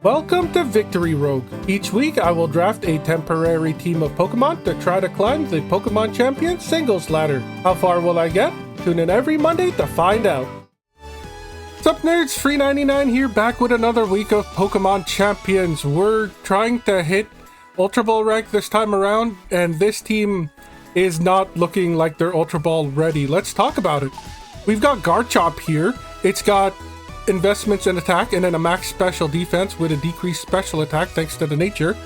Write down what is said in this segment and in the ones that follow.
Welcome to Victory Rogue. Each week I will draft a temporary team of Pokemon to try to climb the Pokemon Champion singles ladder. How far will I get? Tune in every Monday to find out. Sup Nerds, Free99 here, back with another week of Pokemon Champions. We're trying to hit Ultra Ball rank this time around, and this team is not looking like they're Ultra Ball ready. Let's talk about it. We've got Garchomp here. It's got investments in attack and then a max special defense with a decreased special attack thanks to the nature.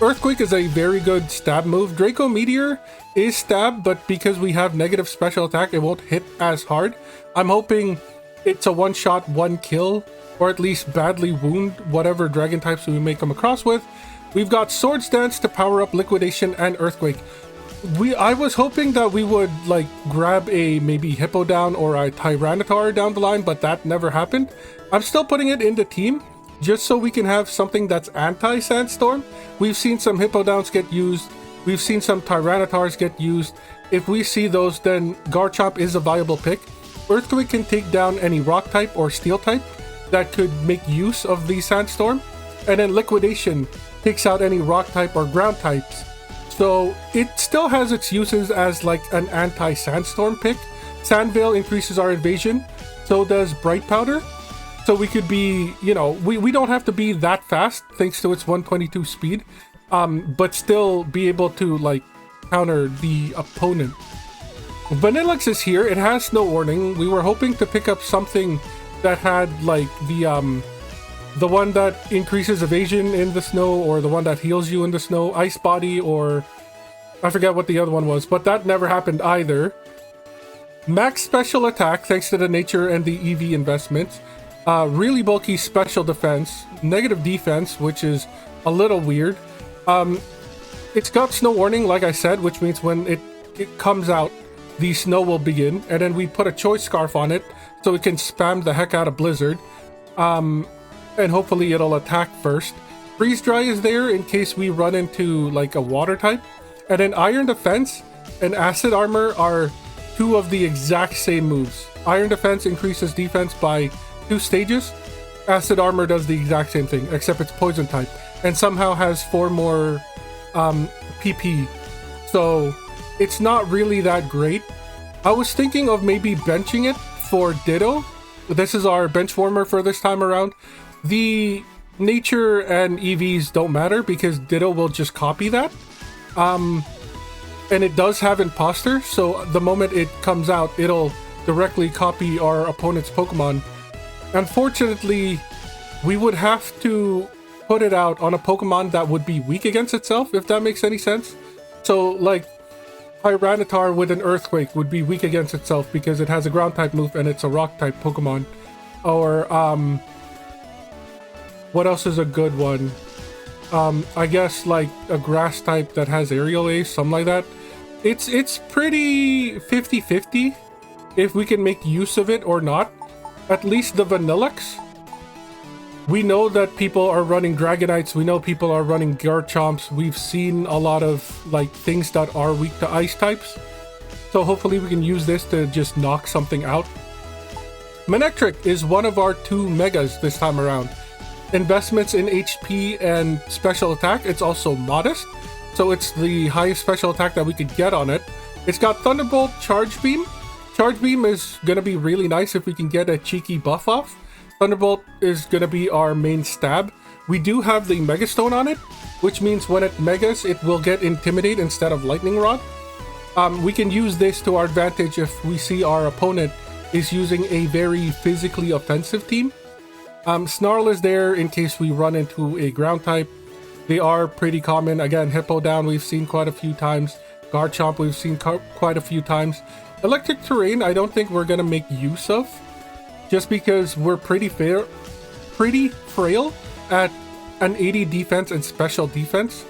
Earthquake is a very good stab move. Draco Meteor is stab, but because we have negative special attack, it won't hit as hard. I'm hoping it's a one-shot, one-kill, or at least badly wound whatever dragon types we may come across with. We've got Swords Dance to power up Liquidation and Earthquake. I was hoping that we would like grab a maybe Hippowdon or a Tyranitar down the line, but that never happened. I'm still putting it in the team just so we can have something that's anti-Sandstorm. We've seen some Hippowdons get used. We've seen some Tyranitars get used. If we see those, then Garchomp is a viable pick. Earthquake can take down any rock type or steel type that could make use of the Sandstorm. And then Liquidation takes out any rock type or ground types. So it still has its uses as like an anti-Sandstorm pick. Sandveil increases our evasion, so does Bright Powder. So we could be, you know, we don't have to be that fast thanks to its 122 speed, but still be able to like counter the opponent. Vanillix is here. It has Snow Warning. We were hoping to pick up something that had like the one that increases evasion in the snow, or the one that heals you in the snow, Ice Body, or I forget what the other one was, but that never happened either. Max special attack thanks to the nature and the EV investments. Really bulky special defense, negative defense, which is a little weird. It's got Snow Warning, like I said, which means when it comes out, the snow will begin, and then we put a Choice Scarf on it so it can spam the heck out of Blizzard. And hopefully it'll attack first. Freeze Dry is there in case we run into like a water type. And then Iron Defense and Acid Armor are two of the exact same moves. Iron Defense increases defense by 2 stages. Acid Armor does the exact same thing, except it's poison type. And somehow has 4 more PP. So it's not really that great. I was thinking of maybe benching it for Ditto. This is our bench warmer for this time around. The nature and EVs don't matter because Ditto will just copy that. And it does have Imposter, so the moment it comes out, it'll directly copy our opponent's Pokemon. Unfortunately, we would have to put it out on a Pokemon that would be weak against itself, if that makes any sense. So, like, Tyranitar with an Earthquake would be weak against itself because it has a Ground-type move and it's a Rock-type Pokemon. Or, what else is a good one? I guess like a grass type that has aerial ace, something like that. It's pretty 50-50 if we can make use of it or not. At least the Vanillix. We know that people are running Dragonites. We know people are running Garchomps. We've seen a lot of like things that are weak to ice types. So hopefully we can use this to just knock something out. Manectric is one of our 2 megas this time around. Investments in HP and special attack. It's also modest, so it's the highest special attack that we could get on it. It's got Thunderbolt, Charge Beam. Charge Beam is going to be really nice if we can get a cheeky buff off. Thunderbolt is going to be our main stab. We do have the Mega Stone on it, which means when it megas, it will get Intimidate instead of Lightning Rod. We can use this to our advantage if we see our opponent is using a very physically offensive team. Snarl is there in case we run into a ground type. They are pretty common. Again, Hippowdon we've seen quite a few times. Garchomp we've seen quite a few times. Electric Terrain I don't think we're going to make use of. Just because we're pretty frail at an 80 defense and special defense.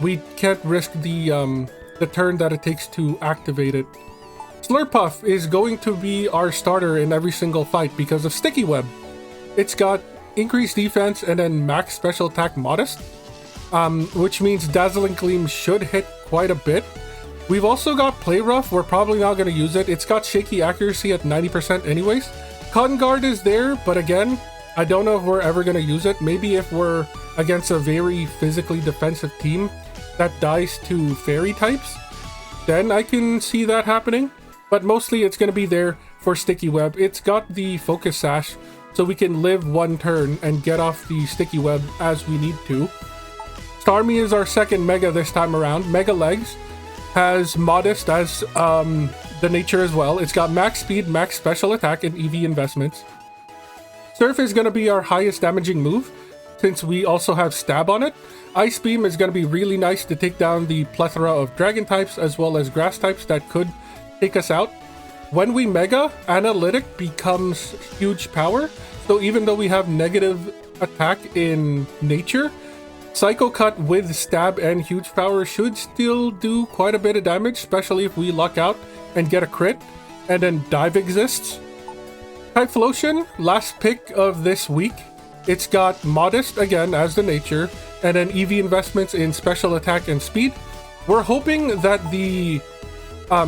We can't risk the turn that it takes to activate it. Slurpuff is going to be our starter in every single fight because of Sticky Web. It's got increased defense and then max special attack modest, which means Dazzling Gleam should hit quite a bit. We've also got Play Rough. We're probably not going to use it. It's got shaky accuracy at 90% anyways. Cotton Guard is there, but again, I don't know if we're ever going to use it. Maybe if we're against a very physically defensive team that dies to fairy types, then I can see that happening. But mostly it's going to be there for Sticky Web. It's got the Focus Sash, so we can live one turn and get off the Sticky Web as we need to. Starmie is our second Mega this time around. Mega Legs has Modest as the nature as well. It's got max speed, max special attack, and EV investments. Surf is going to be our highest damaging move, since we also have Stab on it. Ice Beam is going to be really nice to take down the plethora of Dragon types as well as Grass types that could take us out. When we Mega, Analytic becomes huge power, so even though we have negative attack in nature, Psycho Cut with Stab and huge power should still do quite a bit of damage, especially if we luck out and get a crit, and then Dive exists. Typhlosion, last pick of this week. It's got Modest again as the nature, and then EV investments in special attack and speed. We're hoping that the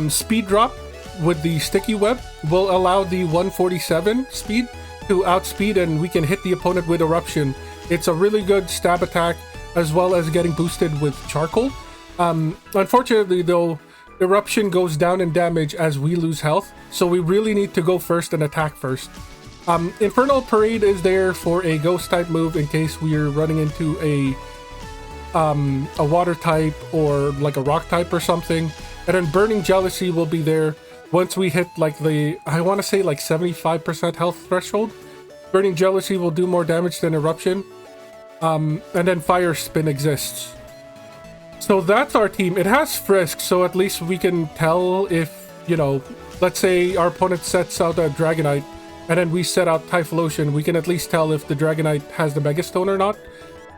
speed drop with the Sticky Web will allow the 147 speed to outspeed, and we can hit the opponent with Eruption. It's a really good stab attack, as well as getting boosted with Charcoal. Unfortunately though, Eruption goes down in damage as we lose health, so we really need to go first and attack first. Infernal Parade is there for a ghost type move in case we're running into a water type or like a rock type or something. And then Burning Jealousy will be there once we hit like the, I want to say like 75% health threshold. Burning Jealousy will do more damage than Eruption. And then Fire Spin exists. So that's our team. It has Frisk, so at least we can tell if, you know, let's say our opponent sets out a Dragonite and then we set out Typhlosion, we can at least tell if the Dragonite has the Megastone or not.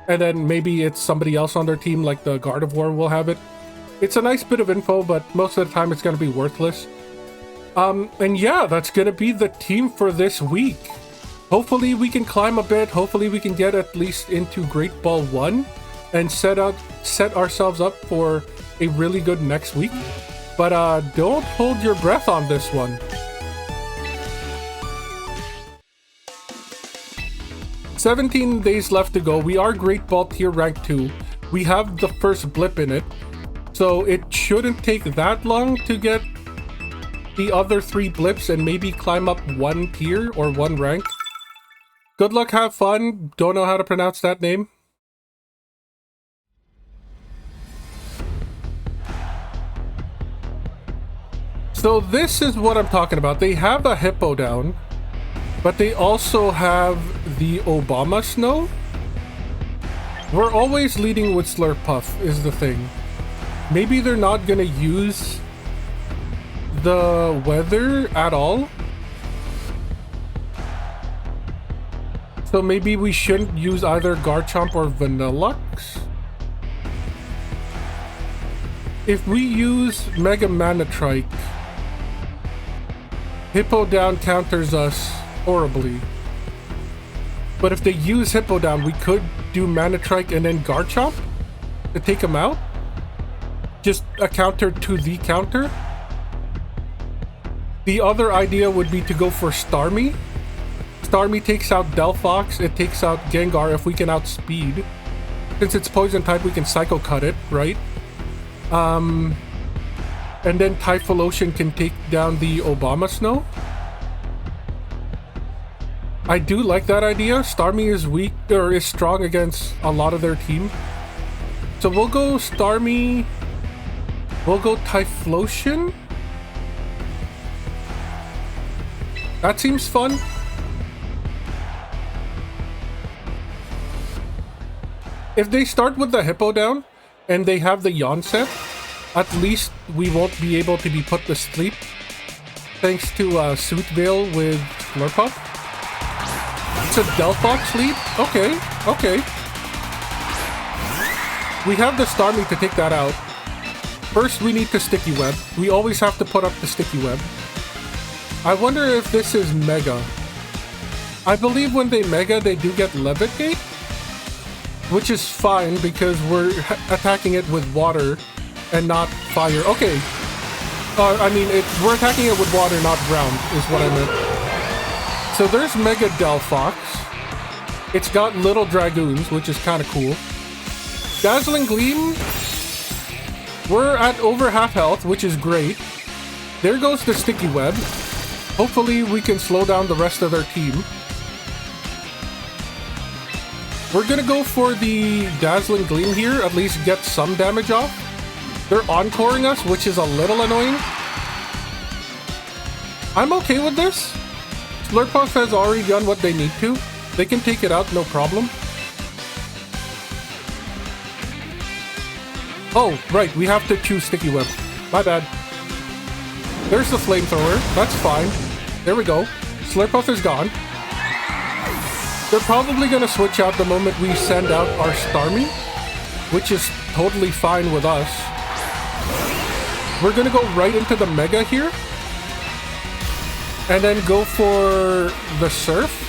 And then maybe it's somebody else on their team, like the Gardevoir will have it. It's a nice bit of info, but most of the time it's going to be worthless. And yeah, that's going to be the team for this week. Hopefully we can climb a bit. Hopefully we can get at least into Great Ball 1 and set ourselves up for a really good next week. But don't hold your breath on this one. "17 days left to go. We are Great Ball tier rank 2. We have the first blip in it, so it shouldn't take that long to get the other 3 blips and maybe climb up 1 tier or 1 rank. Good luck, have fun. Don't know how to pronounce that name. So this is what I'm talking about. They have a Hippo down, but they also have the Obama Snow. We're always leading with Slurpuff is the thing. Maybe they're not gonna use the weather at all. So maybe we shouldn't use either Garchomp or Vanillux. If we use Mega Manatrike, Hippo Down counters us horribly. But if they use Hippo Down, we could do Manatrike and then Garchomp to take him out. Just a counter to the counter. The other idea would be to go for Starmie. Starmie takes out Delphox, it takes out Gengar if we can outspeed. Since it's poison type, we can Psycho Cut it, right? And then Typhlosion can take down the Obama Snow. I do like that idea. Starmie is weak, or is strong against a lot of their team. So we'll go Starmie. We'll go Typhlosion. That seems fun. If they start with the Hippo down and they have the Yawn set, at least we won't be able to be put to sleep thanks to Suit Veil with Slurpuff. It's a Delphox lead? Okay, okay. We have the Starmie to take that out. First, we need the Sticky Web. We always have to put up the Sticky Web. I wonder if this is Mega. I believe when they Mega, they do get Levitate, which is fine because we're attacking it with water and not fire. Okay. I mean, we're attacking it with water, not ground, is what I meant. So there's Mega Delphox. It's got little dragoons, which is kind of cool. Dazzling Gleam. We're at over half health, which is great. There goes the Sticky Web. Hopefully we can slow down the rest of their team. We're gonna go for the Dazzling Gleam here, at least get some damage off. They're encoring us, which is a little annoying. I'm okay with this. Slurpuff has already done what they need to. They can take it out, no problem. Oh, right, we have to choose Sticky Web. My bad. There's the Flamethrower. That's fine. There we go. Slurpuff is gone. They're probably going to switch out the moment we send out our Starmie, which is totally fine with us. We're going to go right into the Mega here. And then go for the Surf.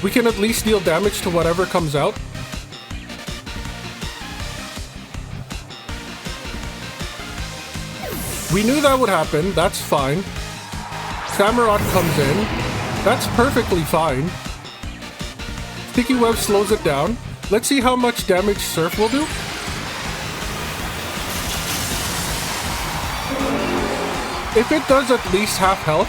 We can at least deal damage to whatever comes out. We knew that would happen. That's fine. Samurott comes in. That's perfectly fine. Sticky Web slows it down. Let's see how much damage Surf will do. If it does at least half health,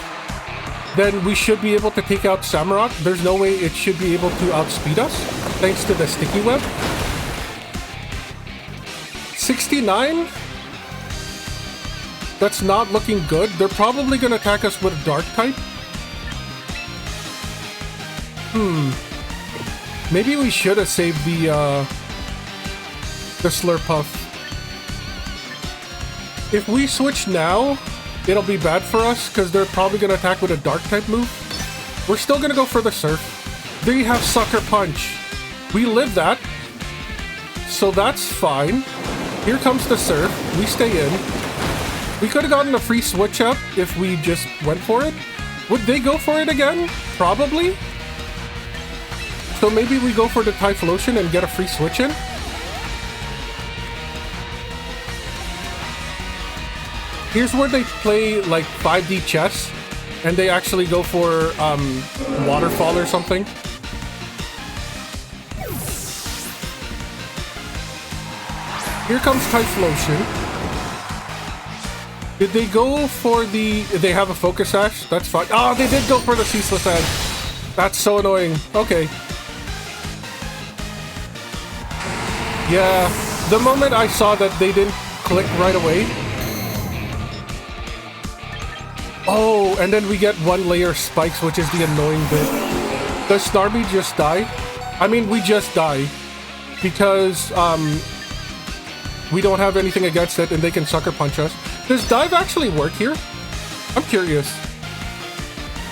then we should be able to take out Samurott. There's no way it should be able to outspeed us, thanks to the Sticky Web. 69? That's not looking good. They're probably going to attack us with a Dark type. Maybe we should have saved the Slurpuff. If we switch now, it'll be bad for us because they're probably going to attack with a Dark type move. We're still going to go for the Surf. They have Sucker Punch. We live that. So that's fine. Here comes the Surf. We stay in. We could have gotten a free switch out if we just went for it. Would they go for it again? Probably. So maybe we go for the Typhlosion and get a free switch in. Here's where they play like 5D chess and they actually go for Waterfall or something. Here comes Typhlosion. Did they go for the... They have a Focus Sash? That's fine. Oh, they did go for the Ceaseless Edge. That's so annoying. Okay. Yeah. The moment I saw that they didn't click right away. Oh, and then we get one layer spikes, which is the annoying bit. Does Starmie just die? I mean, we just die. Because, we don't have anything against it and they can Sucker Punch us. Does Dive actually work here? I'm curious.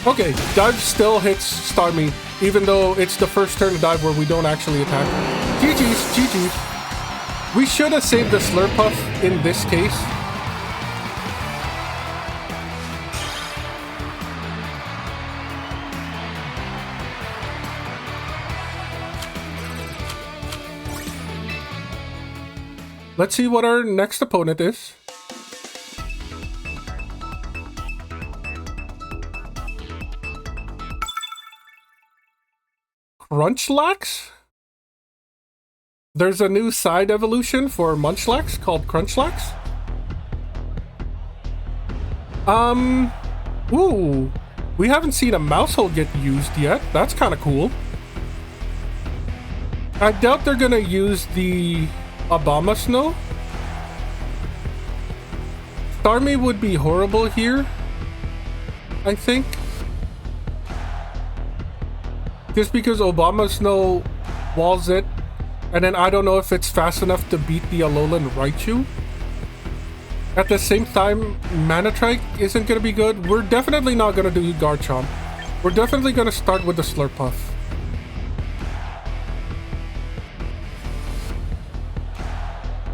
Okay, Dive still hits Starmie, even though it's the first turn of Dive where we don't actually attack. GG's, GG's. We should have saved the Slurpuff in this case. Let's see what our next opponent is. Crunchlax? There's a new side evolution for Munchlax called Crunchlax. Ooh. We haven't seen a Mousehole get used yet. That's kind of cool. I doubt they're gonna use the Abomasnow. Starmie would be horrible here, I think. Just because Abomasnow walls it, and then I don't know if it's fast enough to beat the Alolan Raichu. At the same time, Manatrike isn't going to be good. We're definitely not going to do Garchomp. We're definitely going to start with the Slurpuff.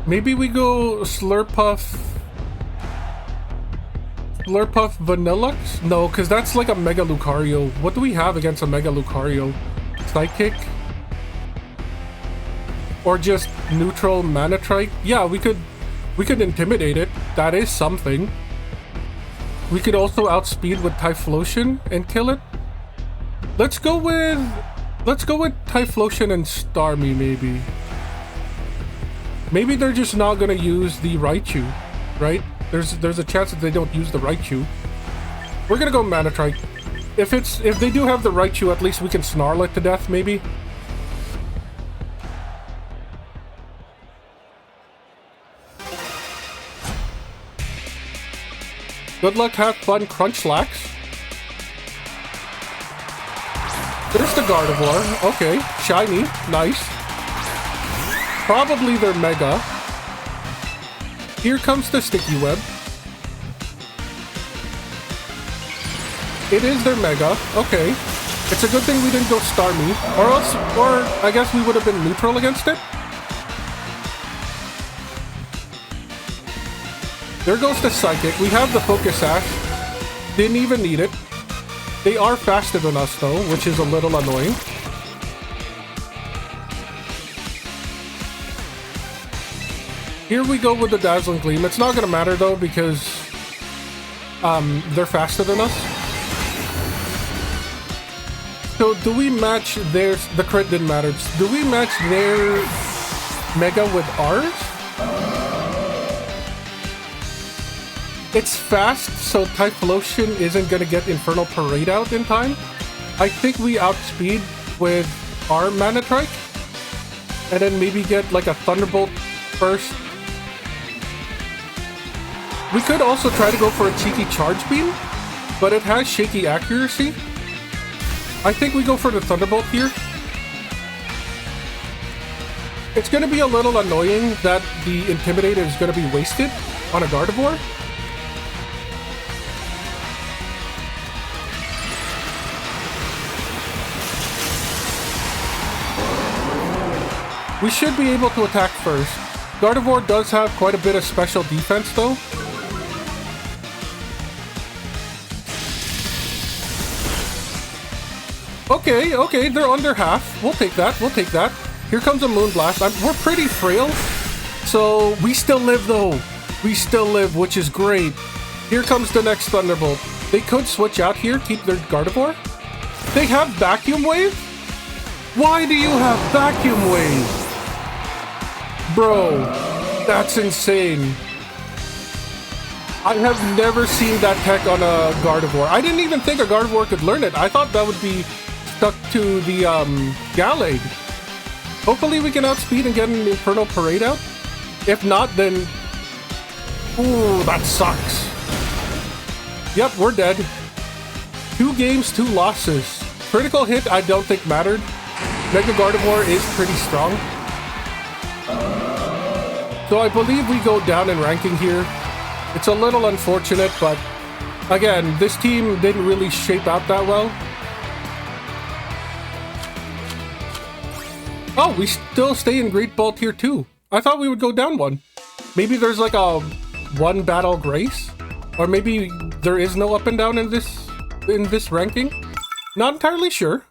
Maybe we go Slurpuff Vanillux? No, because that's like a Mega Lucario. What do we have against a Mega Lucario? Psychic? Or just neutral Manatrike? Yeah, we could intimidate it. That is something. We could also outspeed with Typhlosion and kill it. Let's go with Let's go with Typhlosion and Starmie, maybe. Maybe they're just not gonna use the Raichu, right? There's a chance that they don't use the Raichu. We're gonna go Manatrite. If they do have the Raichu, at least we can snarl it to death, maybe. Good luck, have fun, Crunchlax. There's the Gardevoir. Okay, shiny, nice. Probably their Mega. Here comes the Sticky Web. It is their Mega. Okay. It's a good thing we didn't go Starmie. Or I guess we would have been neutral against it. There goes the Psychic. We have the Focus Sash. Didn't even need it. They are faster than us though, which is a little annoying. Here we go with the Dazzling Gleam. It's not gonna matter though because they're faster than us. So do we match theirs? The crit didn't matter. Do we match their Mega with ours? It's fast, so Typhlosion isn't gonna get Infernal Parade out in time. I think we outspeed with our Manatrike. And then maybe get like a Thunderbolt first. We could also try to go for a cheeky Charge Beam, but it has shaky accuracy. I think we go for the Thunderbolt here. It's gonna be a little annoying that the Intimidate is gonna be wasted on a Gardevoir. We should be able to attack first. Gardevoir does have quite a bit of special defense though. Okay, they're under half. We'll take that, Here comes a Moonblast. We're pretty frail. So, we still live though. We still live, which is great. Here comes the next Thunderbolt. They could switch out here, keep their Gardevoir. They have Vacuum Wave? Why do you have Vacuum Wave? Bro, that's insane. I have never seen that tech on a Gardevoir. I didn't even think a Gardevoir could learn it. I thought that would be stuck to the Gallade. Hopefully we can outspeed and get an Infernal Parade out. If not, then... Ooh, that sucks. Yep, we're dead. 2 games, 2 losses. Critical hit I don't think mattered. Mega Gardevoir is pretty strong. So I believe we go down in ranking here. It's a little unfortunate, but again, this team didn't really shape out that well. Oh, we still stay in Great Ball Tier 2. I thought we would go down 1. Maybe there's like a 1 battle grace? Or maybe there is no up and down in this ranking? Not entirely sure.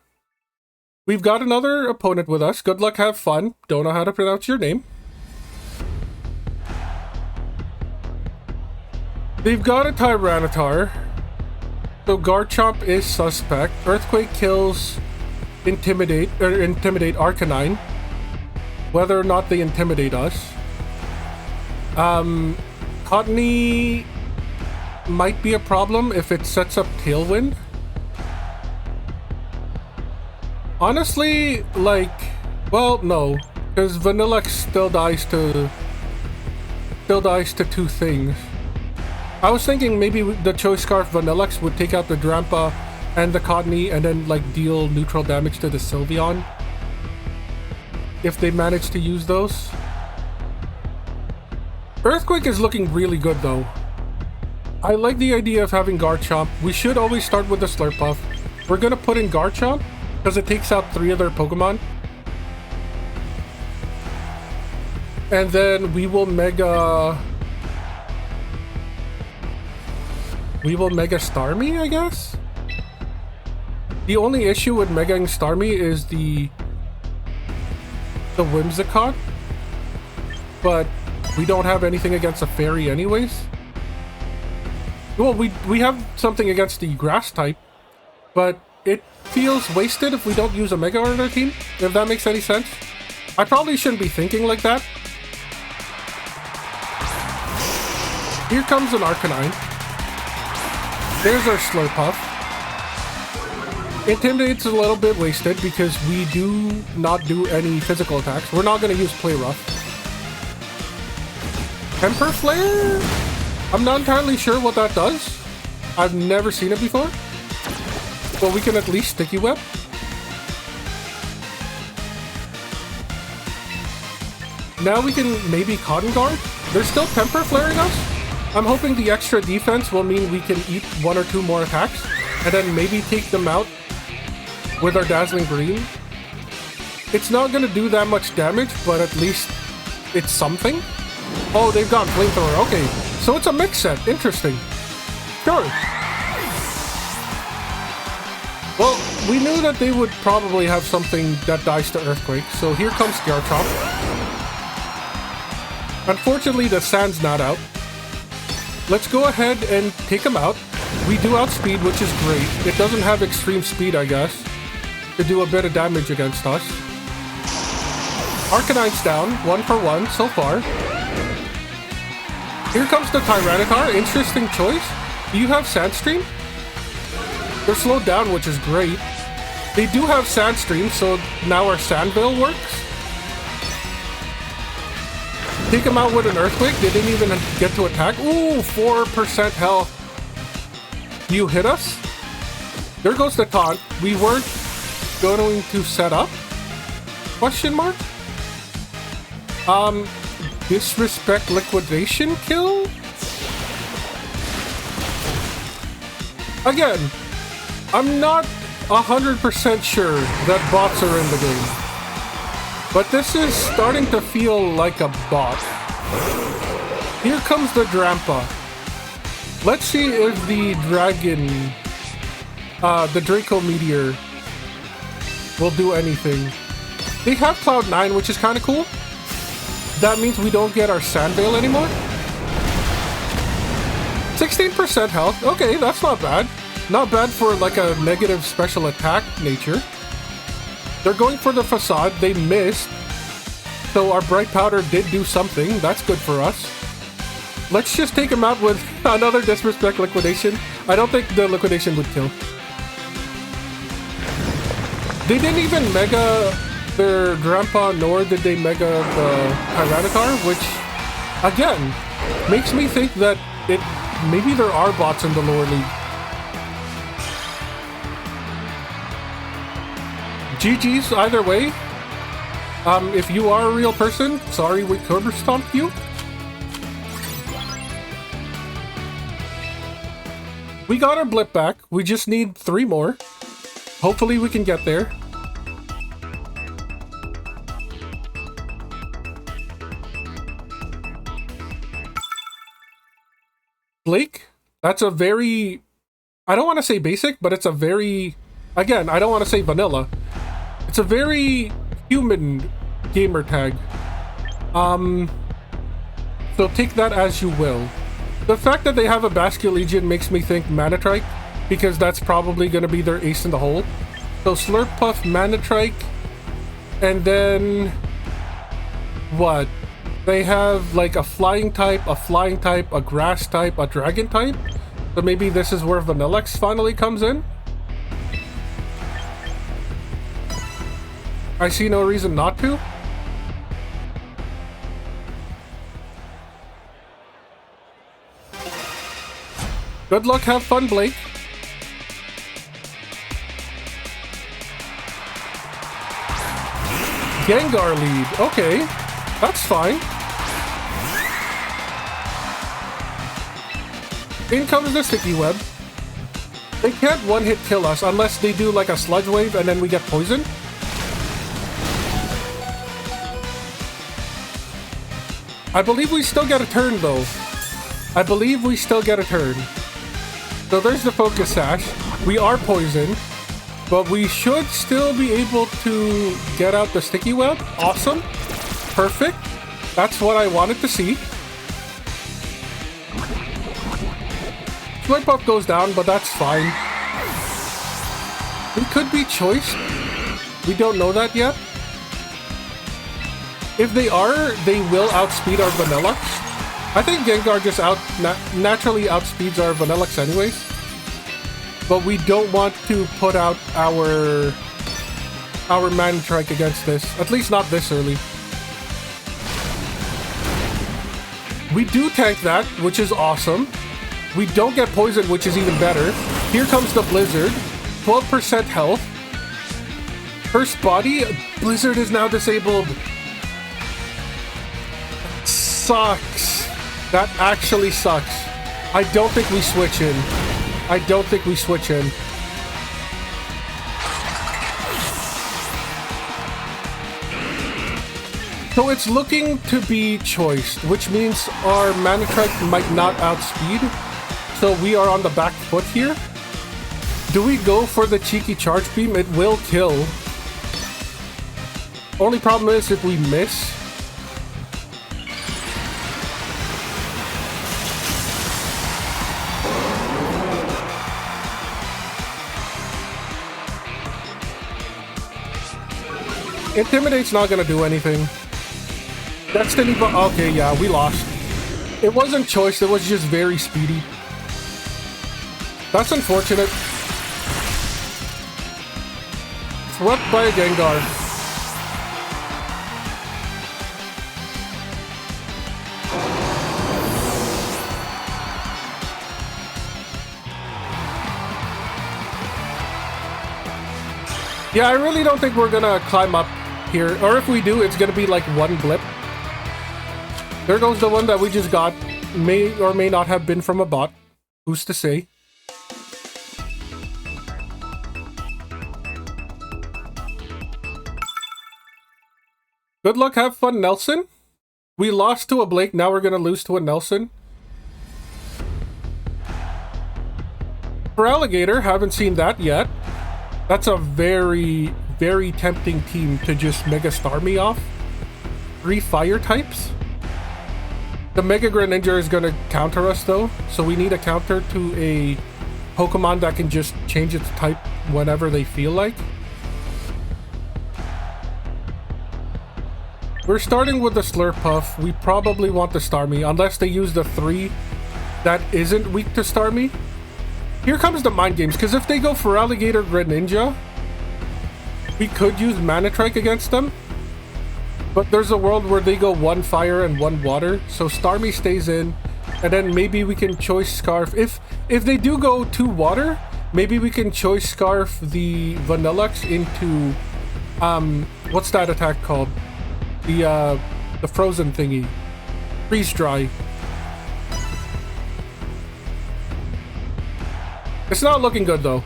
We've got another opponent with us. Good luck, have fun. Don't know how to pronounce your name. They've got a Tyranitar. So Garchomp is suspect. Earthquake kills Intimidate Arcanine. Whether or not they intimidate us. Cottonee might be a problem if it sets up Tailwind. Honestly, like, well, no, because Vanilluxe still dies to 2 things. I was thinking maybe the Choice Scarf Vanilluxe would take out the Drampa and the Cottonee and then like deal neutral damage to the Sylveon. If they manage to use those. Earthquake is looking really good though. I like the idea of having Garchomp. We should always start with the Slurpuff. We're gonna put in Garchomp because it takes out 3 other Pokemon. And then we will Mega Starmie, I guess? The only issue with Megaing Starmie is the Whimsicott. But we don't have anything against a Fairy anyways. Well, we have something against the Grass type. But it feels wasted if we don't use a Mega on our team, if that makes any sense. I probably shouldn't be thinking like that. Here comes an Arcanine. There's our Slurpuff. Intimidate's a little bit wasted because we do not do any physical attacks. We're not going to use Play Rough. Temper Flare? I'm not entirely sure what that does. I've never seen it before. But we can at least Sticky Web. Now we can maybe Cotton Guard. They're still Temper Flaring us. I'm hoping the extra defense will mean we can eat 1 or 2 more attacks and then maybe take them out with our Dazzling Green. It's not going to do that much damage, but at least it's something. Oh, they've got Flamethrower. Okay, so it's a mix set. Interesting. Sure. Well, we knew that they would probably have something that dies to Earthquake, so here comes Garchomp. Unfortunately, the Sand's not out. Let's go ahead and take him out. We do outspeed, which is great. It doesn't have extreme speed, I guess, to do a bit of damage against us. Arcanine's down, 1 for 1 so far. Here comes the Tyranitar. Interesting choice. Do you have Sandstream? They're slowed down, which is great. They do have Sandstream, so now our Sandveil works. Take him out with an Earthquake. They didn't even get to attack. Ooh, 4% health. You hit us? There goes the taunt. We weren't going to set up? Question mark? Disrespect liquidation kill? Again, I'm not 100% sure that bots are in the game. But this is starting to feel like a bot. Here comes the Drampa. Let's see if the Dragon, the Draco Meteor will do anything. They have Cloud9, which is kind of cool. That means we don't get our Sandveil anymore. 16% health. Okay, that's not bad. Not bad for like a negative special attack nature. They're going for the Facade. They missed. So our Bright Powder did do something. That's good for us. Let's just take him out with another Disrespect Liquidation. I don't think the Liquidation would kill. They didn't even Mega their Grandpa, nor did they Mega the Tyranitar, which, again, makes me think that maybe there are bots in the lower league. GG's either way. If you are a real person, sorry we curb stomped you. We got our blip back. We just need 3 more. Hopefully we can get there. Blake, that's a very... I don't want to say basic, but it's a very... Again, I don't want to say vanilla. It's a very human gamer tag. So take that as you will. The fact that they have a Basculegion makes me think Manatrike, because that's probably going to be their ace in the hole. So Slurpuff, Manatrike, and then... what? They have like a flying type, a grass type, a dragon type. So maybe this is where Vanillex finally comes in. I see no reason not to. Good luck, have fun, Blake. Gengar lead. Okay, that's fine. In comes the Sticky Web. They can't one-hit kill us unless they do like a Sludge Wave and then we get poisoned. I believe we still get a turn though. I believe we still get a turn. So there's the Focus Sash. We are poisoned, but we should still be able to get out the Sticky Web. Awesome. Perfect. That's what I wanted to see. Slurpuff goes down, but that's fine. It could be choice. We don't know that yet. If they are, they will outspeed our Vanillux. I think Gengar just naturally outspeeds our Vanillux anyways. But we don't want to put out our Mantrike against this. At least not this early. We do tank that, which is awesome. We don't get poisoned, which is even better. Here comes the Blizzard. 12% health. First body. Blizzard is now disabled. Sucks. That actually sucks. I don't think we switch in. I don't think we switch in. So it's looking to be choiced, which means our Manatech might not outspeed. So we are on the back foot here. Do we go for the cheeky charge beam? It will kill. Only problem is if we miss. Intimidate's not gonna do anything. Destiny, but okay, yeah, we lost. It wasn't choice, it was just very speedy. That's unfortunate. Swept by a Gengar. Yeah, I really don't think we're gonna climb up here. Or if we do, it's gonna be like one blip. There goes the one that we just got. May or may not have been from a bot. Who's to say? Good luck, have fun, Nelson. We lost to a Blake, now we're gonna lose to a Nelson. For Alligator, haven't seen that yet. That's a very, very tempting team to just Mega Star me off. 3 fire types. The Mega Greninja is gonna counter us though, so we need a counter to a Pokemon that can just change its type whenever they feel like. We're starting with the Slurpuff. We probably want the Starmie, unless they use the 3 that isn't weak to Starmie. Here comes the mind games, because if they go for Alligator Greninja, we could use Manatech against them. But there's a world where they go 1 fire and 1 water, so Starmie stays in, and then maybe we can choice Scarf. If they do go 2 water, maybe we can choice Scarf the Vanillux into what's that attack called? The frozen thingy. Freeze dry. It's not looking good though.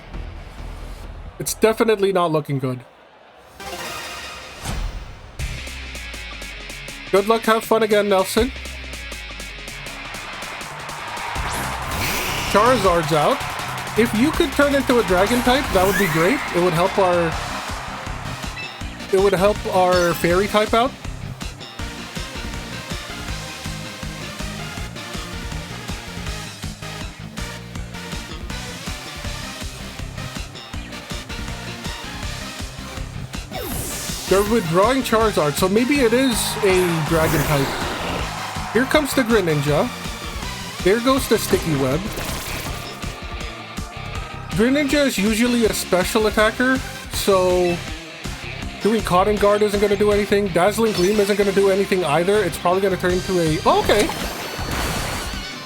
It's definitely not looking good. Good luck, have fun again, Nelson. Charizard's out. If you could turn into a dragon type, that would be great. It would help our fairy type out. They're withdrawing Charizard, so maybe it is a dragon type. Here comes the Greninja. There goes the Sticky Web. Greninja is usually a special attacker, so doing Cotton Guard isn't going to do anything. Dazzling Gleam isn't going to do anything either. It's probably going to turn into a... Oh, okay.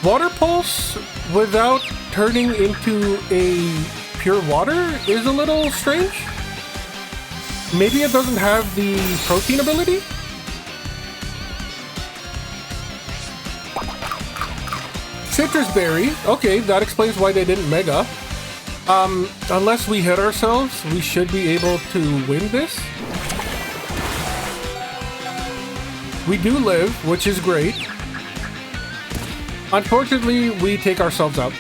Water Pulse without turning into a pure water is a little strange. Maybe it doesn't have the protein ability? Citrus Berry. Okay, that explains why they didn't Mega. Unless we hit ourselves, we should be able to win this. We do live, which is great. Unfortunately, we take ourselves out.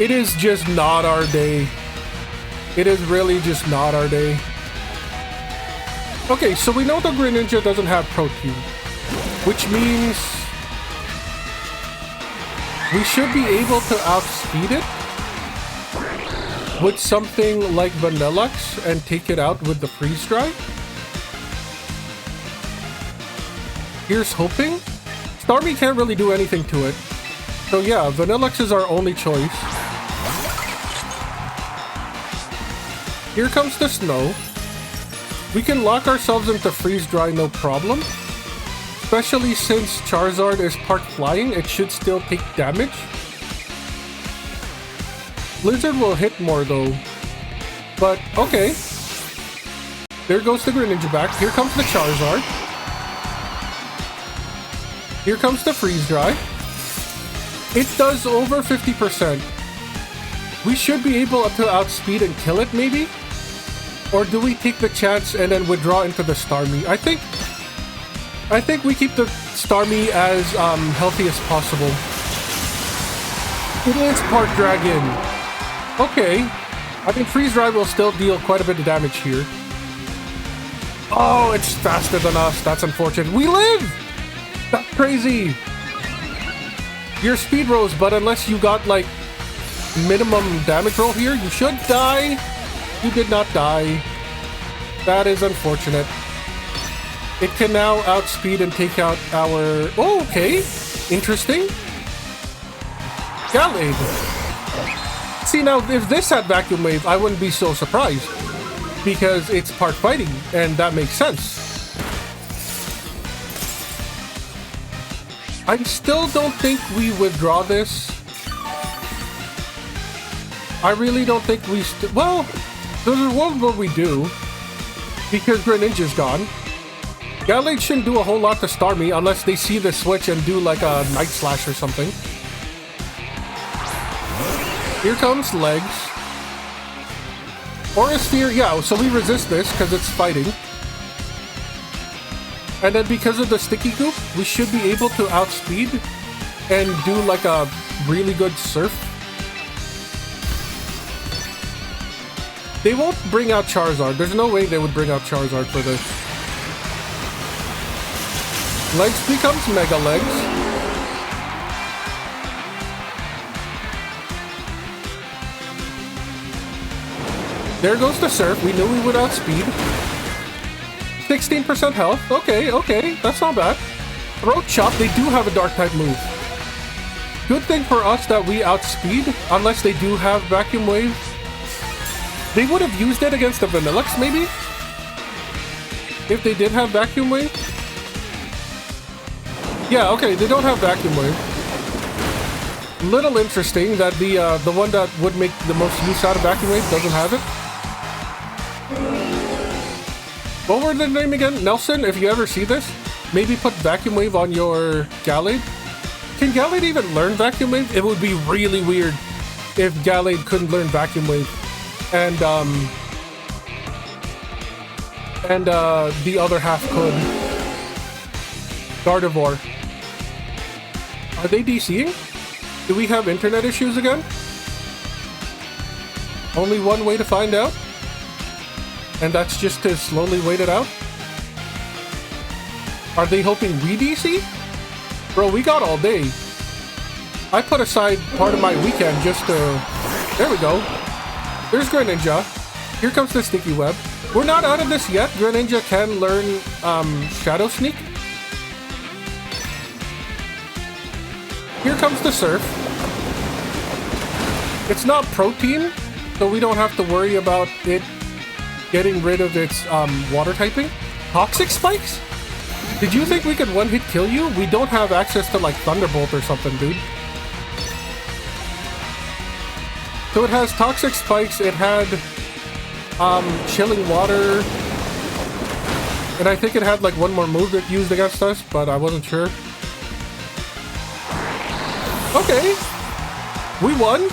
It is just not our day. It is really just not our day. Okay, so we know the Greninja doesn't have protein, which means we should be able to outspeed it. with something like Vanillux and take it out with the freeze dry? Here's hoping. Starmie can't really do anything to it. So yeah, Vanillux is our only choice. Here comes the snow. We can lock ourselves into freeze dry, no problem. Especially since Charizard is part flying, it should still take damage. Blizzard will hit more though. But okay. There goes the Greninja back. Here comes the Charizard. Here comes the freeze dry. It does over 50%. We should be able to outspeed and kill it, maybe? Or do we take the chance and then withdraw into the Starmie? I think we keep the Starmie as healthy as possible. It is part Dragon. Okay. I think Freeze Dry will still deal quite a bit of damage here. Oh, it's faster than us. That's unfortunate. We live! That's crazy. Your speed rose, but unless you got like minimum damage roll here, you should die. You did not die. That is unfortunate. It can now outspeed and take out our... Oh, okay. Interesting. Gallade. See, now, if this had Vacuum Wave, I wouldn't be so surprised. Because it's part fighting, and that makes sense. I still don't think we withdraw this. I really don't think we... Well, there's a world where we do. Because Greninja's gone. Gallade shouldn't do a whole lot to Starmie unless they see the switch and do like a Night Slash or something. Here comes Legs. Aura Sphere, yeah, so we resist this because it's fighting. And then because of the Sticky Goop, we should be able to outspeed and do like a really good Surf. They won't bring out Charizard. There's no way they would bring out Charizard for this. Legs becomes Mega Legs. There goes the Surf. We knew we would outspeed. 16% health. Okay, okay. That's not bad. Throat Chop, they do have a Dark-type move. Good thing for us that we outspeed, unless they do have Vacuum Wave. They would have used it against the Vanillux, maybe? If they did have Vacuum Wave? Yeah, okay, they don't have Vacuum Wave. Little interesting that the one that would make the most use out of Vacuum Wave doesn't have it. What were the name again? Nelson, if you ever see this, maybe put Vacuum Wave on your Gallade. Can Gallade even learn Vacuum Wave? It would be really weird if Gallade couldn't learn Vacuum Wave. And the other half could. Gardevoir. Are they DCing? Do we have internet issues again? Only one way to find out? And that's just to slowly wait it out? Are they hoping we DC? Bro, we got all day. I put aside part of my weekend just to... There we go. There's Greninja. Here comes the Sticky Web. We're not out of this yet. Greninja can learn Shadow Sneak. Here comes the Surf. It's not Protein, so we don't have to worry about it getting rid of its water typing. Toxic Spikes? Did you think we could one-hit kill you? We don't have access to like Thunderbolt or something, dude. So it has Toxic Spikes, it had Chilling Water, and I think it had like one more move that used against us, but I wasn't sure. Okay, we won.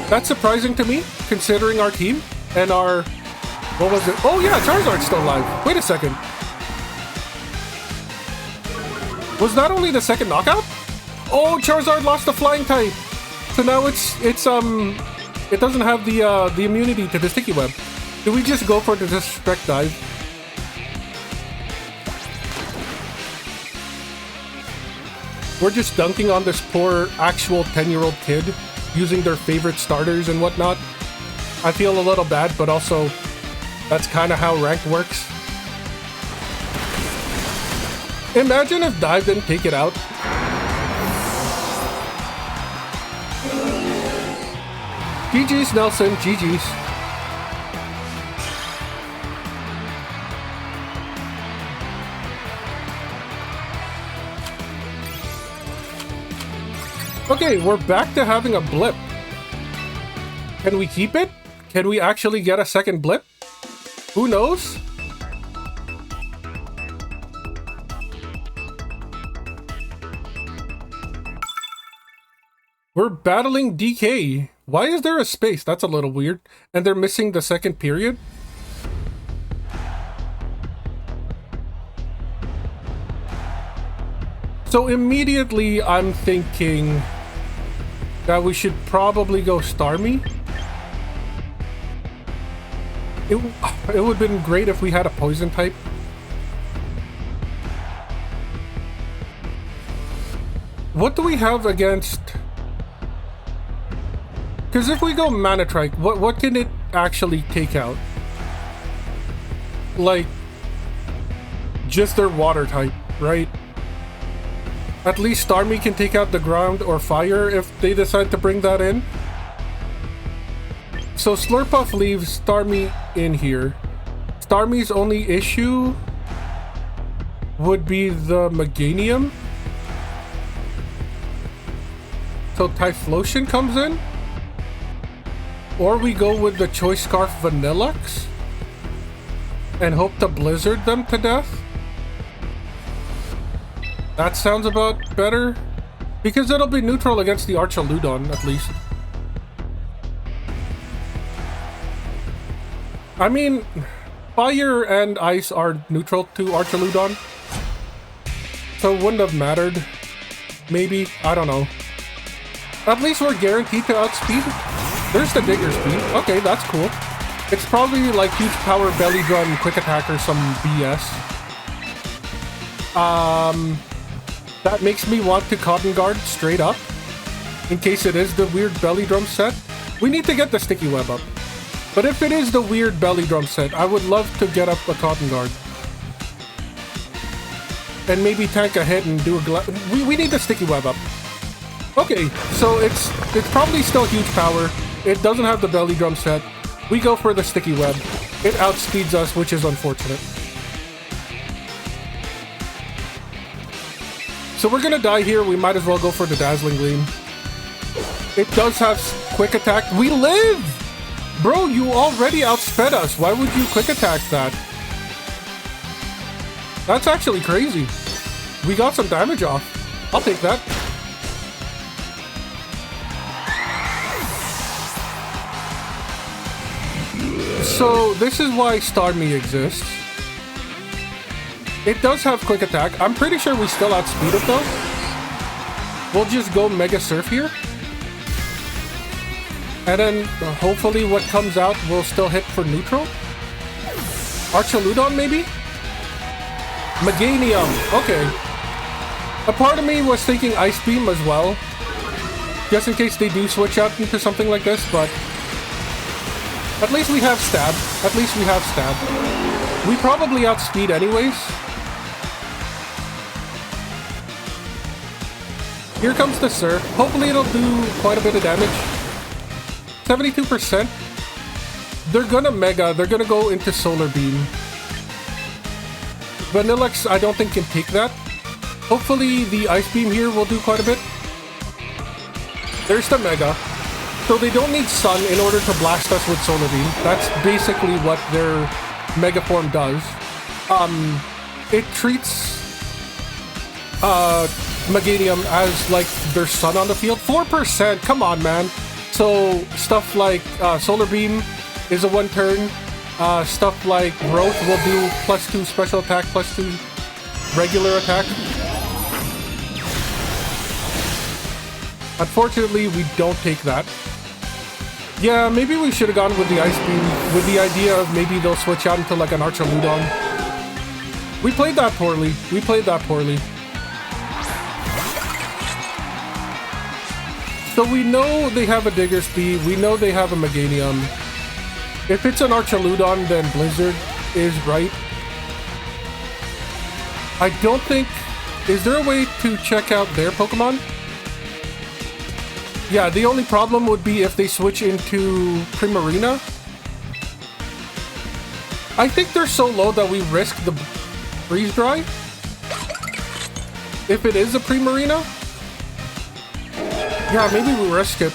That's surprising to me, considering our team and our... What was it? Oh yeah, Charizard's still alive. Wait a second. Was that only the second knockout? Oh, Charizard lost the flying type. So now it doesn't have the immunity to the Sticky Web. Do we just go for the Disrespect Dive? We're just dunking on this poor actual 10-year-old kid using their favorite starters and whatnot. I feel a little bad, but also that's kind of how ranked works. Imagine if Dive didn't take it out. GG's, Nelson. GG's. Okay, we're back to having a blip. Can we keep it? Can we actually get a second blip? Who knows? We're battling DK. Why is there a space? That's a little weird. And they're missing the second period. So immediately I'm thinking that we should probably go Starmie. It would have been great if we had a poison type. What do we have against... Because if we go Manatrike, what can it actually take out? Like, just their water type, right? At least Starmie can take out the ground or fire if they decide to bring that in. So Slurpuff leaves Starmie in here. Starmie's only issue would be the Meganium. So Typhlosion comes in. Or we go with the Choice Scarf Vanillux and hope to blizzard them to death. That sounds about better. Because it'll be neutral against the Archaludon, at least. I mean, fire and ice are neutral to Archaludon. So it wouldn't have mattered. Maybe. I don't know. At least we're guaranteed to outspeed. There's the Digger Speed. Okay, that's cool. It's probably like huge power, belly drum, quick attack, or some BS. That makes me want to Cotton Guard straight up. In case it is the weird belly drum set. We need to get the Sticky Web up. But if it is the weird belly drum set, I would love to get up a Cotton Guard. And maybe tank a hit and do a we need the Sticky Web up. Okay, so it's probably still huge power. It doesn't have the belly drum set. We go for the Sticky Web. It outspeeds us, which is unfortunate. So we're gonna die here. We might as well go for the Dazzling Gleam. It does have quick attack. We live! Bro, you already outsped us. Why would you quick attack that? That's actually crazy. We got some damage off. I'll take that. So this is why Starmie exists. It does have quick attack. I'm pretty sure we still outspeed it though. We'll just go Mega Surf here. And then hopefully what comes out will still hit for neutral. Archaludon maybe? Meganium. Okay. A part of me was thinking Ice Beam as well. Just in case they do switch out into something like this, but... At least we have Stab. At least we have Stab. We probably outspeed anyways. Here comes the Surf. Hopefully it'll do quite a bit of damage. 72%. They're gonna Mega. They're gonna go into Solar Beam. Vanillux, I don't think can take that. Hopefully the Ice Beam here will do quite a bit. There's the Mega. So they don't need Sun in order to blast us with Solar Beam. That's basically what their Mega Form does. It treats Meganium as like their Sun on the field. 4%, come on man. So stuff like Solar Beam is a 1 turn. Stuff like Growth will do +2 special attack, +2 regular attack. Unfortunately, we don't take that. Yeah, maybe we should have gone with the Ice Beam, with the idea of maybe they'll switch out into like an Archaludon. We played that poorly. We played that poorly. So we know they have a Digger Speed, we know they have a Meganium. If it's an Archaludon, then Blizzard is right. I don't think... Is there a way to check out their Pokemon? Yeah, the only problem would be if they switch into Primarina. I think they're so low that we risk the Freeze Dry. If it is a Primarina. Yeah, maybe we risk it.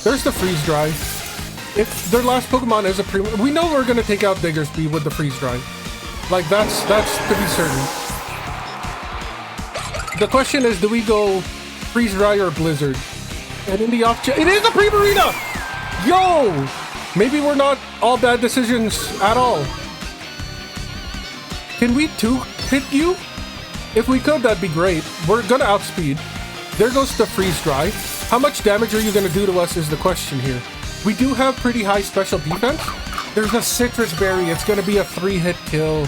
There's the Freeze Dry. If their last Pokemon is a Primarina, we know we're gonna take out Diggersby with the Freeze Dry. Like that's to be certain. The question is, do we go Freeze Dry or Blizzard? And in the off chance, it is a Primarina! Yo! Maybe we're not all bad decisions at all. Can we two-hit you? If we could, that'd be great. We're gonna outspeed. There goes the Freeze Dry. How much damage are you gonna do to us is the question here. We do have pretty high special defense. There's a Citrus Berry. It's gonna be a 3-hit kill.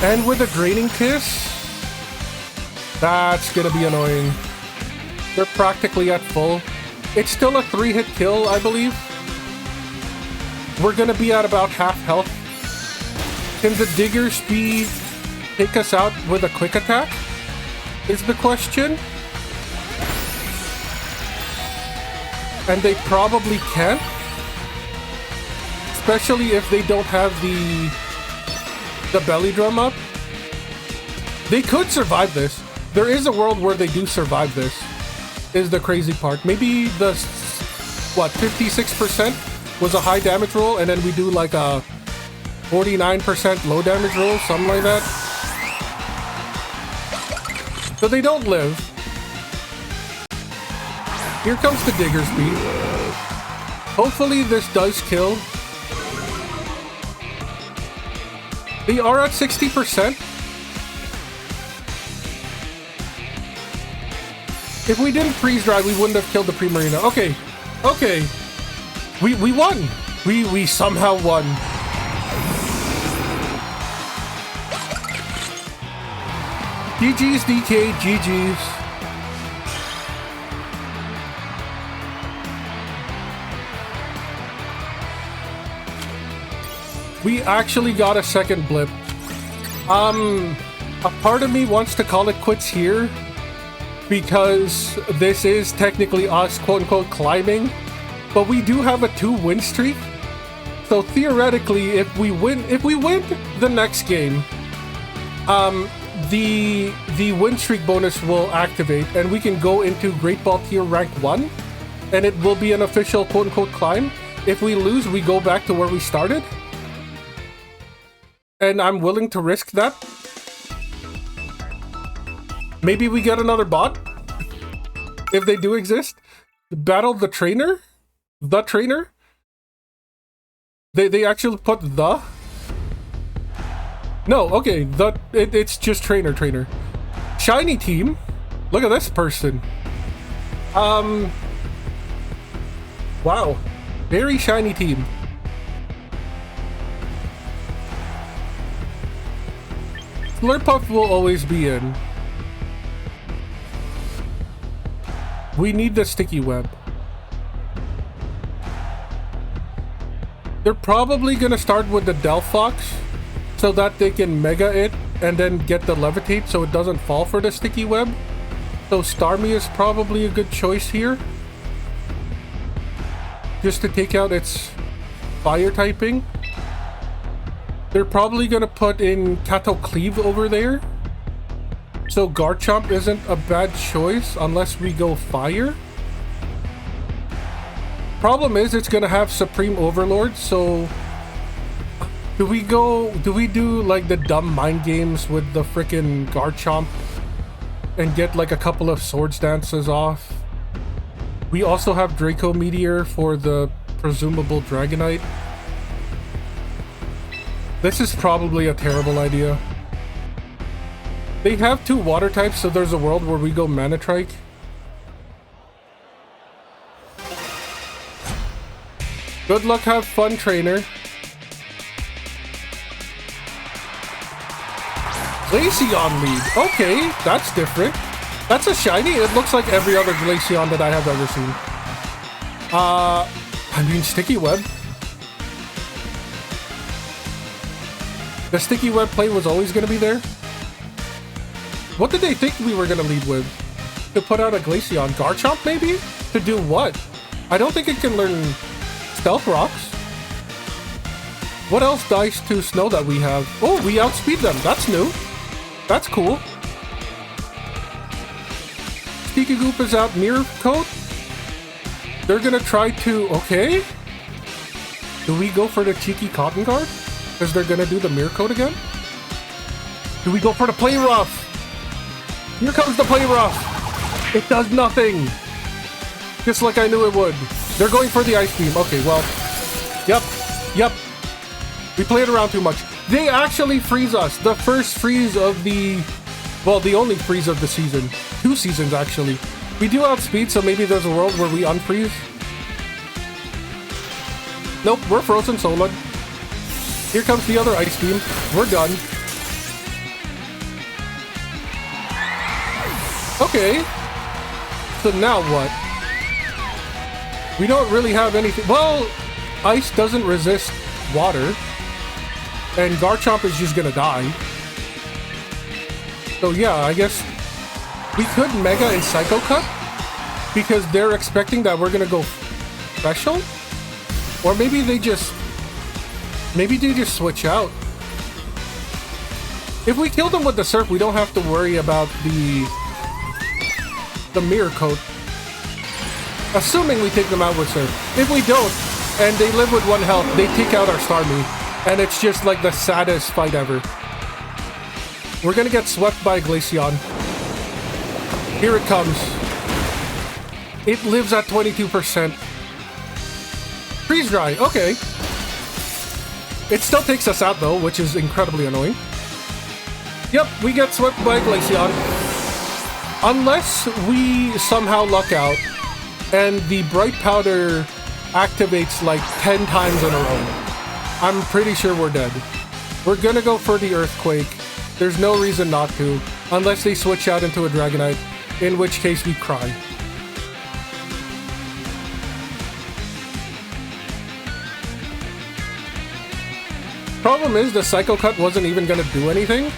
And with a Draining Kiss, that's gonna be annoying. They're practically at full. It's still a 3-hit kill, I believe. We're gonna be at about half health. Can the Diggersby take us out with a quick attack? Is the question. And they probably can. Especially if they don't have the belly drum up. They could survive this. There is a world where they do survive this. Is the crazy part. Maybe the, what, 56% was a high damage roll, and then we do like a 49% low damage roll, something like that. So they don't live. Here comes the Diggersby. Hopefully this does kill. They are at 60%. If we didn't freeze dry, we wouldn't have killed the Primarina. Okay, okay. We won. We somehow won. GG's DK, GG's. We actually got a second blip. A part of me wants to call it quits here because this is technically us quote-unquote climbing, but we do have a 2-win streak. So theoretically, if we win the next game, the win streak bonus will activate and we can go into Great Ball Tier rank 1 and it will be an official quote-unquote climb. If we lose, we go back to where we started. And I'm willing to risk that. Maybe we get another bot. If they do exist. Battle the trainer? The trainer? They actually put the? No, okay. It's just trainer. Shiny team. Look at this person. Wow. Very shiny team. Slurpuff will always be in. We need the sticky web. They're probably gonna start with the Delphox so that they can mega it and then get the levitate so it doesn't fall for the sticky web. So Starmie is probably a good choice here. Just to take out its fire typing. They're probably gonna put in Catocleave over there. So Garchomp isn't a bad choice unless we go fire. Problem is it's gonna have Supreme Overlord, so do we do like the dumb mind games with the frickin' Garchomp and get like a couple of Swords Dances off? We also have Draco Meteor for the presumable Dragonite. This is probably a terrible idea. They have 2 water types, so there's a world where we go Manatrike. Good luck, have fun, trainer. Glaceon lead. Okay, that's different. That's a shiny. It looks like every other Glaceon that I have ever seen. I mean, sticky web. The sticky web play was always going to be there. What did they think we were going to lead with? To put out a Glaceon? Garchomp, maybe? To do what? I don't think it can learn Stealth Rocks. What else dies to Snow that we have? Oh, we outspeed them. That's new. That's cool. Sticky Goop is out Mirror Coat. They're gonna try to... Okay. Do we go for the cheeky Cotton Guard? Because they're gonna do the Mirror Coat again? Do we go for the Play Rough? Here comes the Play Rough. It does nothing. Just like I knew it would. They're going for the Ice Beam. Okay, well. Yep. We played around too much. They actually freeze us. The first freeze of the... Well, the only freeze of the season. 2 seasons, actually. We do outspeed, so maybe there's a world where we unfreeze. Nope, we're frozen solid. Here comes the other Ice Beam. We're done. Okay. So now what? We don't really have anything. Well, ice doesn't resist water. And Garchomp is just gonna die. So yeah, I guess we could Mega and Psycho Cut. Because they're expecting that we're gonna go special. Or maybe they just... Maybe they just switch out. If we kill them with the Surf, we don't have to worry about the Mirror Coat. Assuming we take them out with Surf. If we don't, and they live with 1 health, they take out our Starmie. And it's just like the saddest fight ever. We're gonna get swept by Glaceon. Here it comes. It lives at 22%. Freeze Dry, okay. It still takes us out though, which is incredibly annoying. Yep, we get swept by Glaceon. Unless we somehow luck out and the Bright Powder activates like 10 times in a row. I'm pretty sure we're dead. We're gonna go for the Earthquake. There's no reason not to, unless they switch out into a Dragonite, in which case we cry. Problem is, the Psycho Cut wasn't even gonna do anything.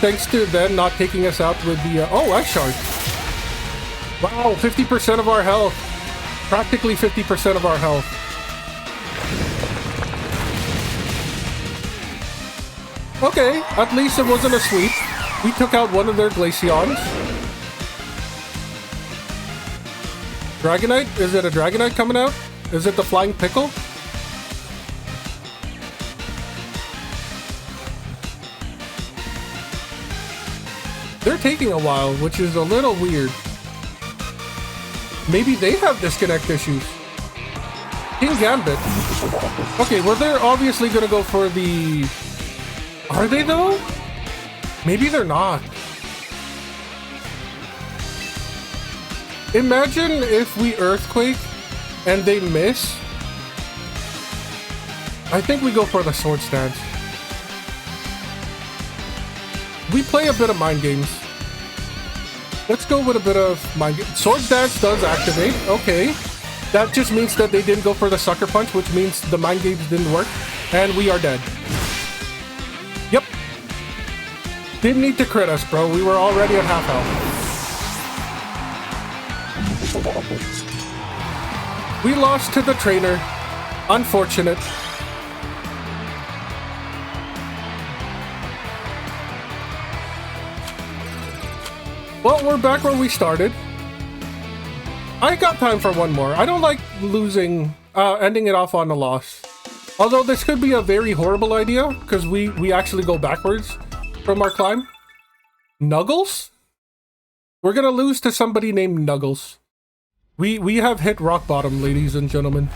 Thanks to them not taking us out with the... oh, Ice Shard. Wow, 50% of our health. Practically 50% of our health. Okay, at least it wasn't a sweep. We took out one of their Glaceons. Dragonite? Is it a Dragonite coming out? Is it the Flying Pickle? They're taking a while, which is a little weird. Maybe they have disconnect issues. King Gambit. Okay, well they're obviously gonna go for the... Are they though? Maybe they're not. Imagine if we Earthquake and they miss. I think we go for the Sword Stance. We play a bit of mind games. Let's go with a bit of mind games. Sword Dance does activate. Okay. That just means that they didn't go for the Sucker Punch, which means the mind games didn't work. And we are dead. Yep. Didn't need to crit us, bro. We were already at half health. We lost to the trainer. Unfortunate. Well, we're back where we started. I got time for one more. I don't like losing, ending it off on a loss. Although this could be a very horrible idea, because we actually go backwards from our climb. Nuggles? We're gonna lose to somebody named Nuggles. We have hit rock bottom, ladies and gentlemen.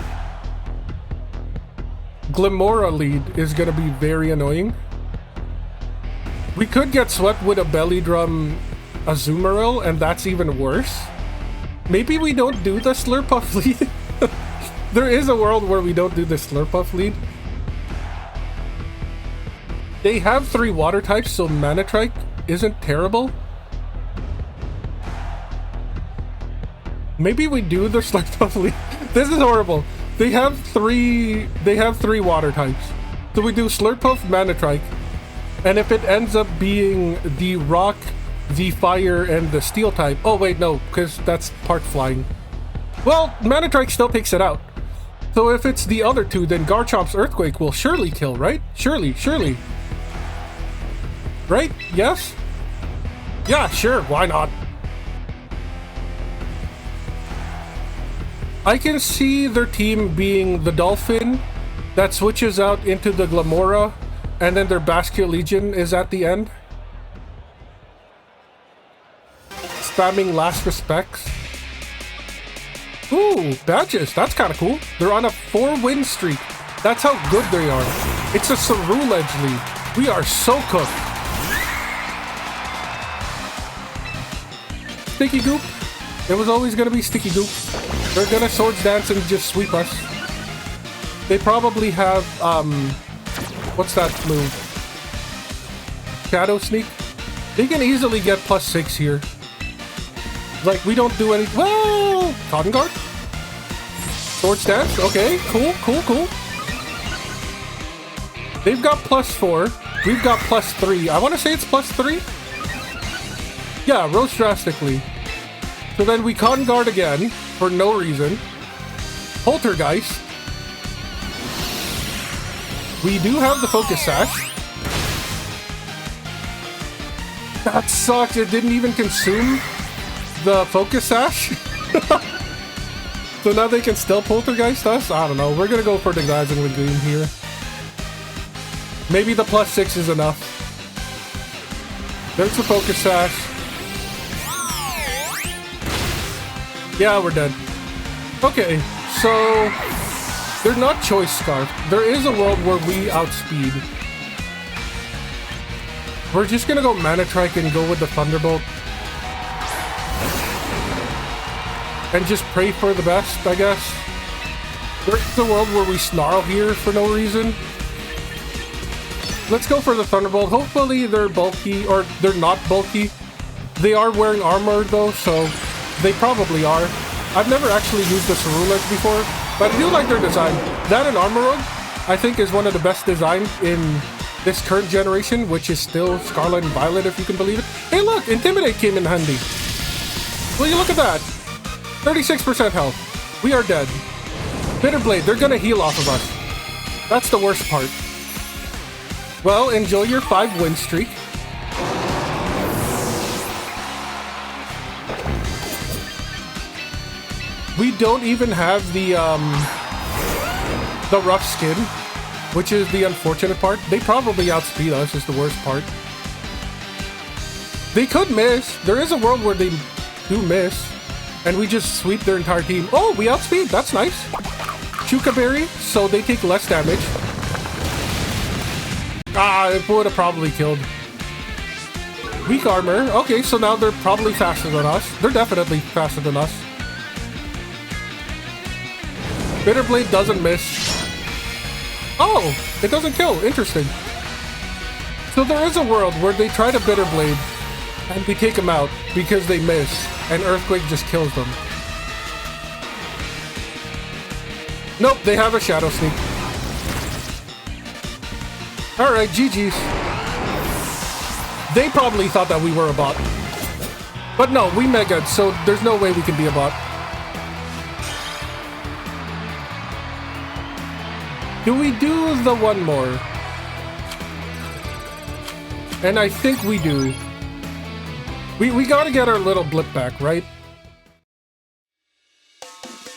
Glimora lead is gonna be very annoying. We could get swept with a Belly Drum Azumarill, and that's even worse. Maybe we don't do the Slurpuff lead. There is a world where we don't do the Slurpuff lead. They have 3 water types, so Manatrike isn't terrible. Maybe we do the Slurpuff lead. This is horrible. They have three water types. So we do Slurpuff, Manatrike, and if it ends up being the rock, the fire, and the steel type. Oh wait, no, because that's part flying. Well, Manatrike still takes it out. So if it's the other two, then Garchomp's Earthquake will surely kill, right? Surely. Right? Yes? Yeah, sure, why not? I can see their team being the Dolphin that switches out into the Glamora, and then their Basket Legion is at the end. Spamming last respects. Ooh, badges, that's kind of cool. They're on a 4-win streak. That's how good they are. It's a Ceruledge lead. We are so cooked. Sticky Goop. It was always going to be Sticky Goop. They're going to Swords Dance and just sweep us. They probably have, what's that move? Shadow Sneak. They can easily get +6 here. Like, we don't do any... Well, Cotton Guard? Swords Dance? Okay, cool. They've got +4. We've got +3. I want to say it's +3. Yeah, rose drastically. So then we Cotton Guard again, for no reason. Poltergeist. We do have the Focus Sash. That sucks, it didn't even consume the Focus Sash. So now they can still Poltergeist us? I don't know, we're gonna go for the Dazzling Lagoon here. Maybe the +6 is enough. There's the Focus Sash. Yeah, we're dead. Okay, so they're not Choice Scarf. There is a world where we outspeed. We're just gonna go Manatrike and go with the Thunderbolt. And just pray for the best, I guess. There's a world where we Snarl here for no reason. Let's go for the Thunderbolt. Hopefully they're bulky, or they're not bulky. They are wearing armor though, so they probably are. I've never actually used the Ceruledge before, but I do like their design. That and Armor Rogue, I think, is one of the best designs in this current generation, which is still Scarlet and Violet, if you can believe it. Hey look, Intimidate came in handy. Will you look at that? 36% health. We are dead. Bitter Blade, they're gonna heal off of us. That's the worst part. Well, enjoy your 5-win streak. We don't even have the rough skin, which is the unfortunate part. They probably outspeed us is the worst part. They could miss. There is a world where they do miss, and we just sweep their entire team. Oh, we outspeed. That's nice. Chuka Berry, so they take less damage. Ah, it would have probably killed. Weak armor. Okay, so now they're probably faster than us. They're definitely faster than us. Bitter Blade doesn't miss. Oh, it doesn't kill. Interesting. So there is a world where they try to Bitter Blade and we take them out because they miss and Earthquake just kills them. Nope, they have a Shadow Sneak. Alright, GG's. They probably thought that we were a bot. But no, we Mega'd, so there's no way we can be a bot. Do we do the one more? And I think we do. We gotta get our little blip back, right?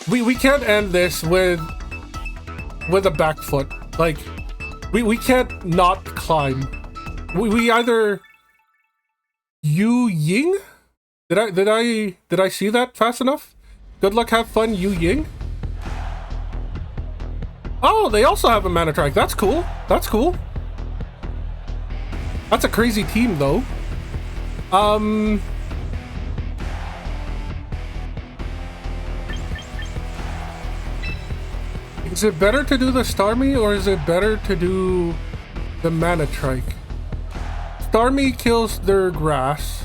We can't end this with a back foot. Like, we can't not climb. We either Yu Ying? Did I see that fast enough? Good luck, have fun, Yu Ying. Oh, they also have a Manatrike. That's cool. That's cool. That's a crazy team, though. Is it better to do the Starmie or is it better to do the Manatrike? Starmie kills their grass.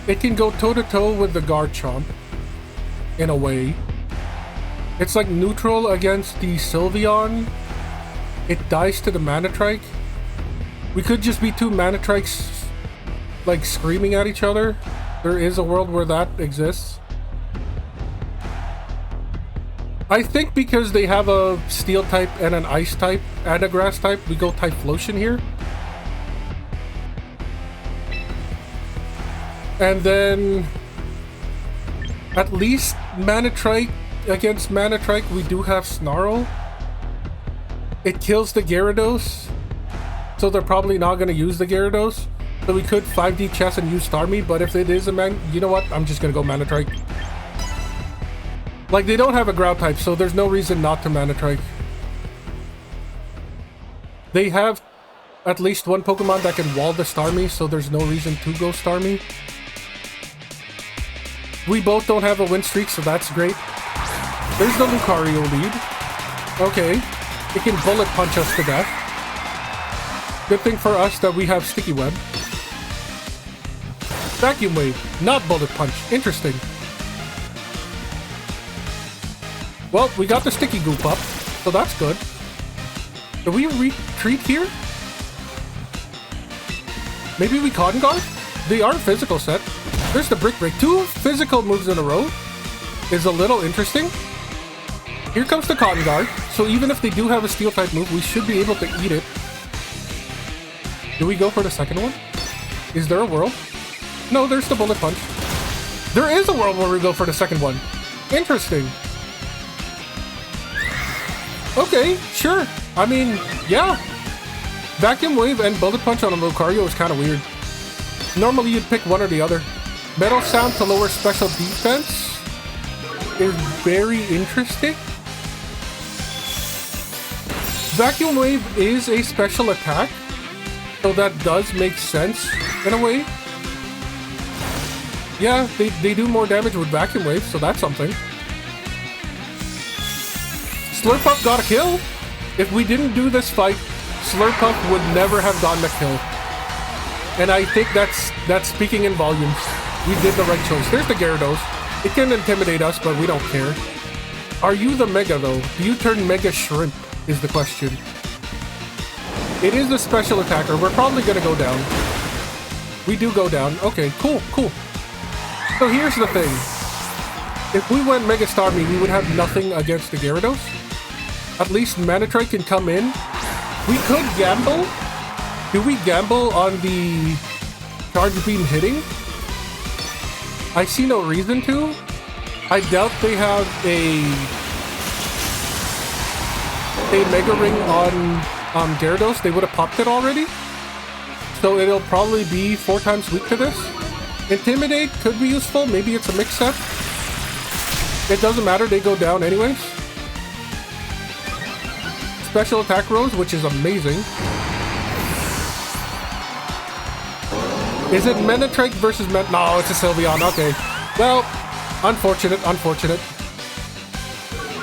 It can go toe-to-toe with the Garchomp, in a way. It's like neutral against the Sylveon. It dies to the Manatrike. We could just be two Manatrikes, like, screaming at each other. There is a world where that exists. I think because they have a Steel type and an Ice type and a Grass type, we go Typhlosion here. And then, at least Manatrike against Manatrike, we do have Snarl. It kills the Gyarados, so they're probably not going to use the Gyarados. So we could 5D chess and use Starmie, but if it is a you know what? I'm just going to go Manatrike. Like, they don't have a Ground type, so there's no reason not to Manatrike. They have at least one Pokemon that can wall the Starmie, so there's no reason to go Starmie. We both don't have a win streak, so that's great. There's the Lucario lead. Okay. It can Bullet Punch us to death. Good thing for us that we have Sticky Web. Vacuum Wave, not Bullet Punch. Interesting. Well, we got the Sticky Goop up, so that's good. Do we retreat here? Maybe we Cotton Guard? They are physical set. There's the Brick Break. 2 physical moves in a row is a little interesting. Here comes the Cotton Guard. So even if they do have a Steel type move, we should be able to eat it. Do we go for the second one? Is there a world? No, there's the Bullet Punch. There is a world where we go for the second one. Interesting. Okay, sure. I mean, yeah. Vacuum Wave and Bullet Punch on a Lucario is kind of weird. Normally you'd pick one or the other. Metal Sound to lower special defense is very interesting. Vacuum Wave is a special attack, so that does make sense in a way. Yeah, they do more damage with Vacuum Wave, so that's something. Slurpuff got a kill. If we didn't do this fight, Slurpuff would never have gotten a kill. And I think that's speaking in volumes. We did the right choice. There's the Gyarados. It can intimidate us, but we don't care. Are you the Mega, though? Do you turn Mega Shrimp, is the question. It is a special attacker. We're probably going to go down. We do go down. Okay, cool, cool. So here's the thing. If we went Mega Starmie, we would have nothing against the Gyarados. At least Manatrike can come in. We could gamble. Do we gamble on the Charge Beam hitting? I see no reason to. I doubt they have a Mega Ring on Gyarados. They would have popped it already. So it'll probably be 4 times weak to this. Intimidate could be useful. Maybe it's a mix-up. It doesn't matter. They go down anyways. Special attack rose, which is amazing. Is it Manatrike versus No, it's a Sylveon. Okay. Well, unfortunate, unfortunate.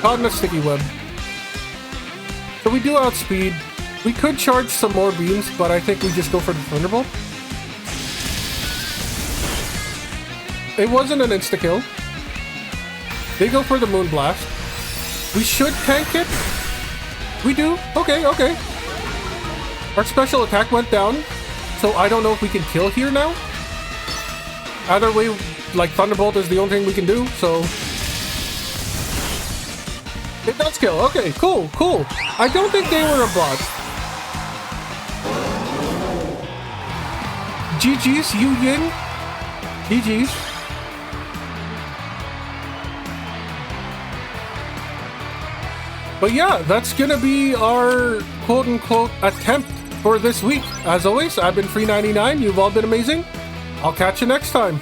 Caught in a Sticky Web. So we do outspeed. We could charge some more beams, but I think we just go for the Thunderbolt. It wasn't an insta-kill. They go for the Moonblast. We should tank it. We do. Okay, okay. Our special attack went down, so I don't know if we can kill here now. Either way, like, Thunderbolt is the only thing we can do, so... It does kill. Okay, cool, cool. I don't think they were a bot. GG's, Yu Yin. GG's. But yeah, that's gonna be our quote-unquote attempt for this week. As always, I've been Free99. You've all been amazing. I'll catch you next time.